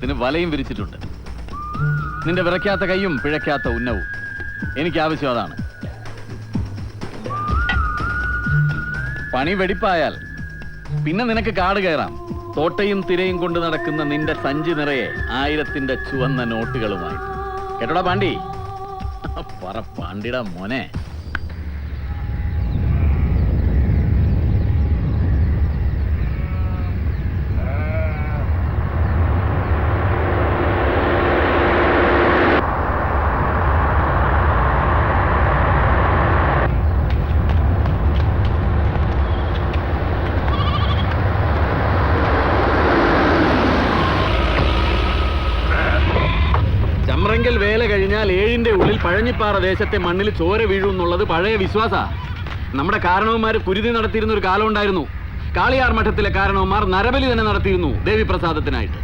ഇതിന് വലയും വിരിച്ചിട്ടുണ്ട്. നിന്റെ വിറയ്ക്കാത്ത കൈയും പിഴയ്ക്കാത്ത ഉന്നവും എനിക്ക് ആവശ്യം അതാണ്. പണി വെടിപ്പായാൽ പിന്നെ നിനക്ക് കാട് കയറാം. തോട്ടയും തിരയും കൊണ്ട് നടക്കുന്ന നിന്റെ സഞ്ചി നിറയെ 1000-ന്റെ ചുവന്ന നോട്ടുകളുമായി. കേട്ടോടാ പാണ്ടി? പറ പാണ്ടിടാ മോനെ. ചമ്രങ്കൽ വേല കഴിഞ്ഞാൽ 7-ന്റെ ഉള്ളിൽ പഴഞ്ഞിപ്പാറ ദേശത്തെ മണ്ണിൽ ചോര വീഴും എന്നുള്ളത് പഴയ വിശ്വാസ. നമ്മുടെ കാരണവന്മാർ കുരുതി നടത്തിയിരുന്ന ഒരു കാലം ഉണ്ടായിരുന്നു. കാളിയാർ മഠത്തിലെ കാരണവന്മാർ നരബലി തന്നെ നടത്തിയിരുന്നു ദേവിപ്രസാദത്തിനായിട്ട്.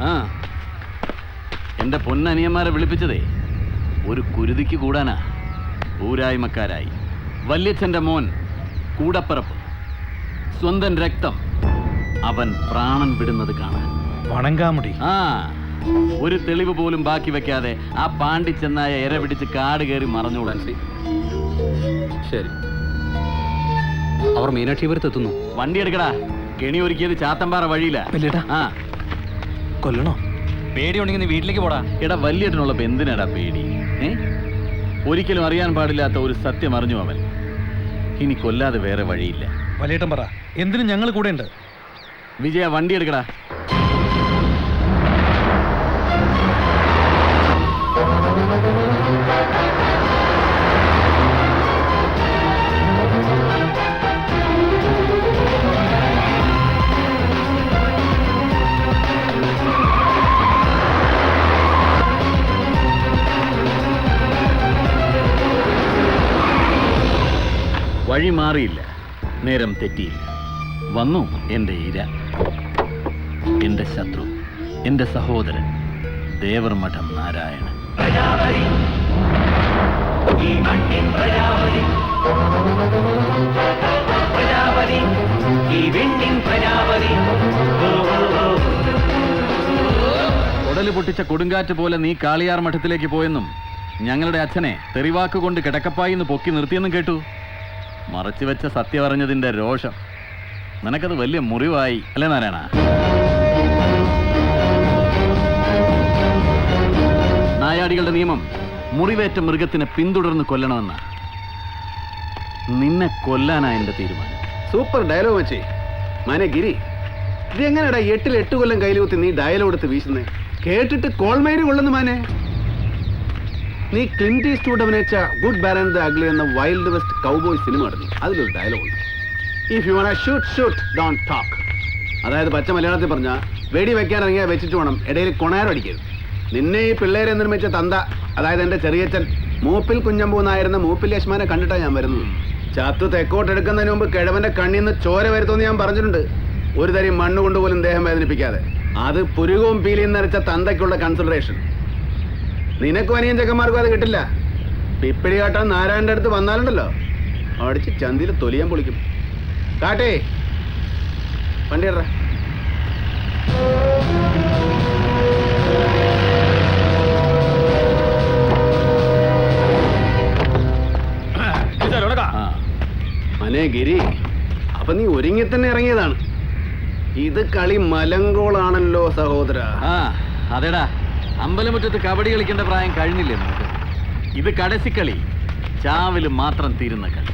ആ, എന്റെ പൊന്നനിയന്മാരെ വിളിപ്പിച്ചതേ ഒരു കുരുതിക്ക് കൂടാനാ. ഊരായ്മക്കാരായി വല്യച്ഛന്റെ മോൻ, കൂടപ്പിറപ്പ്, സ്വന്തം രക്തം, അവൻ പ്രാണൻ വിടുന്നത് കാണാൻ. വണങ്കാമുടി. ആ, ഒരു തെളിവ് പോലും ബാക്കി വെക്കാതെ ആ പാണ്ടി ചെന്നായ ഇര പിടിച്ച് കാട് കയറി മറഞ്ഞോളാൻ. ശരി, അവർ മീനാക്ഷിപുരത്തെത്തുന്നു. വണ്ടി എടുക്കടാ. കെണി ഒരുക്കിയത് ചാത്തമ്പാറ വഴിയില്ല. ആ, കൊല്ലണോ? പേടിയുണ്ടെങ്കിൽ നീ വീട്ടിലേക്ക് പോടാ. എടാ, വല്യേട്ടനുള്ള എന്തിനാടാ പേടി? ഒരിക്കലും അറിയാൻ പാടില്ലാത്ത ഒരു സത്യം അറിഞ്ഞു അവൻ. ഇനി കൊല്ലാതെ വേറെ വഴിയില്ല. വലിയേട്ടൻ പറ, എന്തിനും ഞങ്ങൾ കൂടെ ഉണ്ട്. വിജയ, വണ്ടി എടുക്കടാ. വഴി മാറിയില്ല, നേരം തെറ്റിയില്ല. വന്നു എൻ്റെ ഇര, എൻ്റെ ശത്രു, എൻ്റെ സഹോദരൻ, ദേവർമഠം നാരായണൻ. ഉടല് പൊട്ടിച്ച കൊടുങ്കാറ്റ് പോലെ നീ കാളിയാർ മഠത്തിലേക്ക് പോയെന്നും ഞങ്ങളുടെ അച്ഛനെ തെറിവാക്കുകൊണ്ട് കിടക്കപ്പായിന്ന് പൊക്കി നിർത്തിയെന്നും കേട്ടു. മറച്ചുവെച്ച സത്യം അറിഞ്ഞതിന്റെ രോഷം നിനക്കത് വലിയ മുറിവായി അല്ലേ നാരായണ? നായാടികളുടെ നിയമം മുറിവേറ്റ മൃഗത്തിനെ പിന്തുടർന്ന് കൊല്ലണമെന്ന. നിന്നെ കൊല്ലാനാ എന്റെ തീരുമാനം. സൂപ്പർ ഡയലോഗ് വെച്ചേ മാനെ ഗിരി. ഇത് എങ്ങനെയാടാ 8 കൊല്ലം കയ്യിൽ കുത്തി നീ ഡയലോഗ് എടുത്ത് വീശുന്നേ? കേട്ടിട്ട് കോൾമേരി കൊള്ളുന്നു മാനെ. നീ ക്ലിന്റ് ഈസ്റ്റ്വുഡ് അഭിനയിച്ച good bad and the ugly എന്ന വൈൽഡ് വെസ്റ്റ് കൗബോയ് സിനിമ നടന്നു. അതിലൊരു ഡയലോഗ് ഉണ്ട്, if you want shoot shoot don't talk. അതായത് പച്ച മലയാളത്തിൽ പറഞ്ഞാൽ വെടി വെക്കാൻ ഇറങ്ങിയാൽ വെച്ചിട്ട് വേണം, ഇടയിൽ കൊണാരം അടിക്കരുത്. നിന്നെ ഈ പിള്ളേരെ നിർമ്മിച്ച തന്ത, അതായത് എൻ്റെ ചെറിയച്ഛൻ മൂപ്പിൽ കുഞ്ഞമ്പൂന്നായിരുന്ന മൂപ്പിൽ യശ്മാനെ കണ്ടിട്ടാണ് ഞാൻ വരുന്നത്. ചത്തു തെക്കോട്ട് എടുക്കുന്നതിന് മുമ്പ് കിഴവന്റെ കണ്ണിൽ നിന്ന് ചോര വരുത്തുമെന്ന് ഞാൻ പറഞ്ഞിട്ടുണ്ട്. ഒരു തരി മണ്ണ് കൊണ്ടുപോലും ദേഹം വേദനിപ്പിക്കാതെ. അത് പുരുകവും പീലിയും നിറച്ച തന്തയ്ക്കുള്ള കൺസിഡറേഷൻ. നിനക്കും അനിയൻ ചെക്കന്മാർക്കും അത് കിട്ടില്ല. പിപ്പിടി കാട്ടാൻ നാരായണന്റെ അടുത്ത് വന്നാലുണ്ടല്ലോ, അടിച്ച് ചന്തിയിൽ തൊലിയാൻ പൊളിക്കും. കാട്ടേ വണ്ടി ഇട. മനേ ഗിരി, അപ്പൊ നീ ഒരുങ്ങി തന്നെ ഇറങ്ങിയതാണ്. ഇത് കളി മലങ്കോളാണല്ലോ സഹോദര. ആ അതെടാ, അമ്പലമുറ്റത്ത് കബഡി കളിക്കേണ്ട പ്രായം കഴിഞ്ഞില്ലേ നമുക്ക്? ഇത് കടസിക്കളി, ചാവില് മാത്രം തീരുന്ന കളി.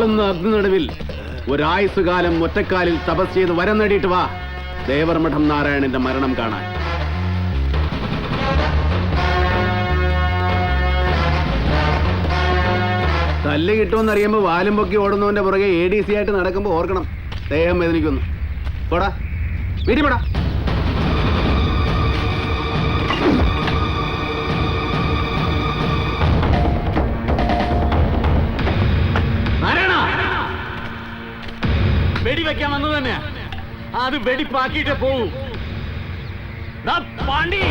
ആളുന്ന അഗ്നിനടുവിൽ ഒരായുസുകാലം ഒറ്റക്കാലിൽ തപസ് ചെയ്ത് വരം നേടിയിട്ട് വാ ദേവർമഠം നാരായണന്റെ മരണം കാണാൻ. തല്ല് കിട്ടുമെന്നറിയുമ്പോ വാലും പൊക്കി ഓടുന്നവന്റെ പുറകെ ADC ആയിട്ട് നടക്കുമ്പോ ഓർക്കണം ദേഹം വേദനിക്കുന്നു. പോടാ വീട്ടിൽ പോടാ. വെടിവെക്കാൻ വന്നു തന്നെ അത് വെടിപ്പാക്കിയിട്ട് പോകൂ. പാണ്ടി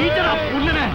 ഈറ്റടാ പുല്ലിനെ.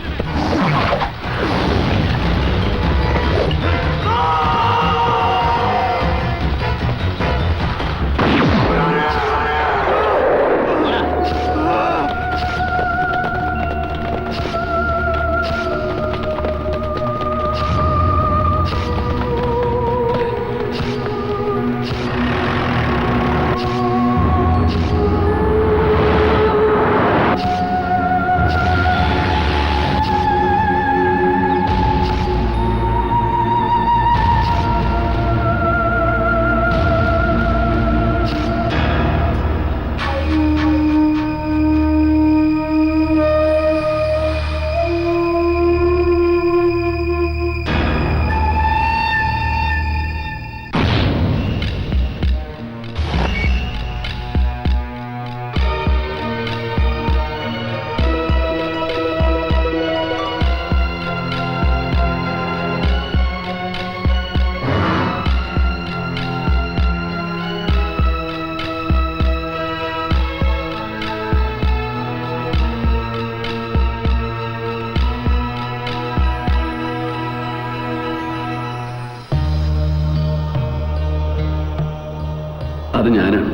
അത് ഞാനാണ്,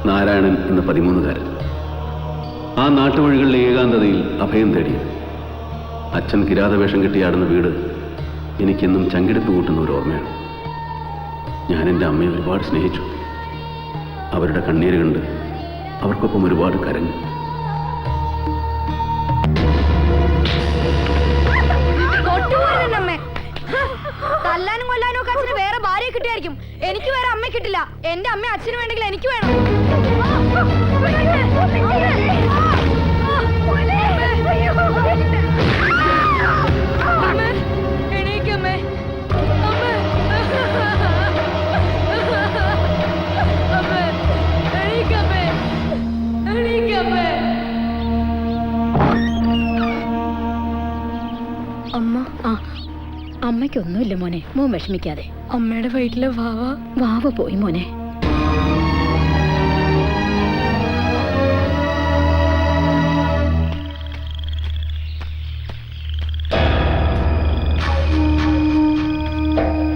നാരായണൻ എന്ന 13കാരൻ. ആ നാട്ടുവഴികളിലെ ഏകാന്തതയിൽ അഭയം തേടിയത്. അച്ഛൻ കിരാതവേഷം കെട്ടിയാടുന്ന വീട് എനിക്കെന്നും ചങ്കിടിപ്പ് കൂട്ടുന്ന ഒരു ഓർമ്മയാണ്. ഞാൻ എൻ്റെ അമ്മയെ ഒരുപാട് സ്നേഹിച്ചു. അവരുടെ കണ്ണീര് കണ്ട് അവർക്കൊപ്പം ഒരുപാട് കരഞ്ഞു. തല്ലാനും കൊല്ലാനും ഒക്കെ അച്ഛന് വേറെ ഭാര്യയെ കിട്ടിയായിരിക്കും. എനിക്ക് വേറെ അമ്മ കിട്ടില്ല. എന്റെ അമ്മ അച്ഛന് വേണ്ടെങ്കിൽ എനിക്ക് വേണം. അമ്മയ്ക്കൊന്നുമില്ല മോനെ, മോൻ വിഷമിക്കാതെ. അമ്മയുടെ വയറ്റിലെ വാവ പോയി മോനെ.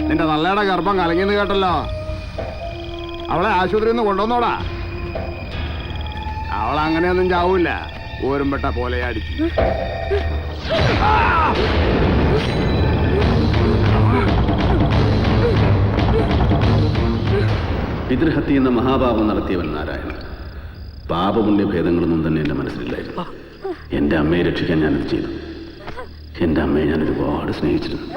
നിന്റെ നല്ലയുടെ ഗർഭം കലങ്ങിന്ന് കേട്ടല്ലോ. അവളെ ആശുപത്രിയിൽ നിന്ന് കൊണ്ടുവന്നോടാ. അവളങ്ങനെയൊന്നും ചാവൂല, ഓരുമ്പെട്ട പോലെ അടിച്ചു. പിതൃഹത്യ എന്ന മഹാപാപം നടത്തിയവൻ നാരായണൻ. പാപപുണ്യ ഭേദങ്ങളൊന്നും തന്നെ എൻ്റെ മനസ്സിലില്ലായിരുന്നു. എൻ്റെ അമ്മയെ രക്ഷിക്കാൻ ഞാനത് ചെയ്തു. എൻ്റെ അമ്മയെ ഞാൻ ഒരുപാട് സ്നേഹിച്ചിരുന്നു.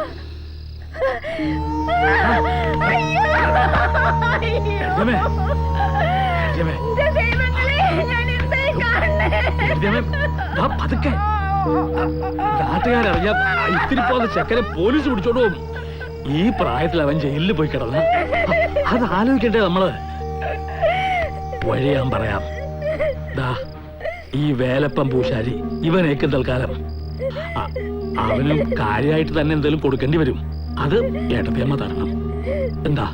നാട്ടുകാരറിഞ്ഞ ഇത്തിരി പോകുന്ന ചെക്കനെ പോലീസ് പിടിച്ചോണ്ട് പോകും. ഈ പ്രായത്തിൽ അവൻ ജയിലിൽ പോയി കിടന്ന അത് ആലോചിക്കട്ടെ നമ്മള്. വഴി ഞാൻ പറയാം. ദാ ഈ വേലപ്പം പൂശാരി ഇവനേക്കും തൽക്കാലം അവനും കാര്യമായിട്ട് തന്നെ എന്തെങ്കിലും കൊടുക്കേണ്ടി വരും. അത് ഏട്ടത്തിയമ്മ തരണം. എന്താ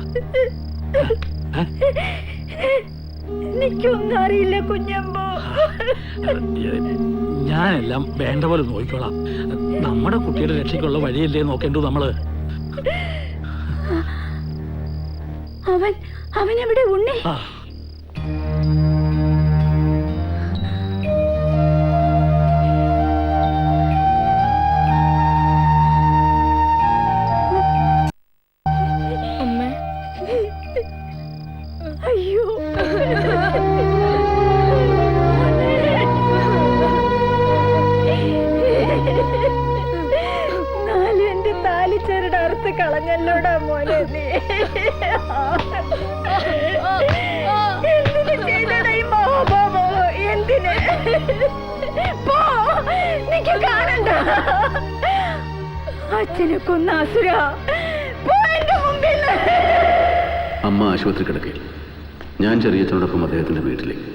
എനിക്കൊന്നും അറിയില്ല കുഞ്ഞമ്പോ. ഞാനെല്ലാം വേണ്ട പോലെ നോക്കിക്കോളാം. നമ്മുടെ കുട്ടിയുടെ രക്ഷയ്ക്കുള്ള വഴിയല്ലേ നോക്കേണ്ടു നമ്മള്. അവൻ എവിടെ ഉണ്ണി? അയ്യോ എന്റെ താലിച്ചേരുടെ അറുത്ത് കളഞ്ഞല്ലോടാ മോനെ നീ. എന്തിന് ചെയ്തടാ ഈ മഹാഭാവോ? എന്തിന്? പോ, നിക്ക് കാണണ്ട. അച്ഛനെ കൊന്ന അസുര, പോ എന്റെ മുമ്പിൽ. അമ്മ ആശുപത്രി കിടക്കയിൽ, ഞാൻ ചെറിയച്ഛനോടൊപ്പം അദ്ദേഹത്തിന്റെ വീട്ടിലേക്ക്.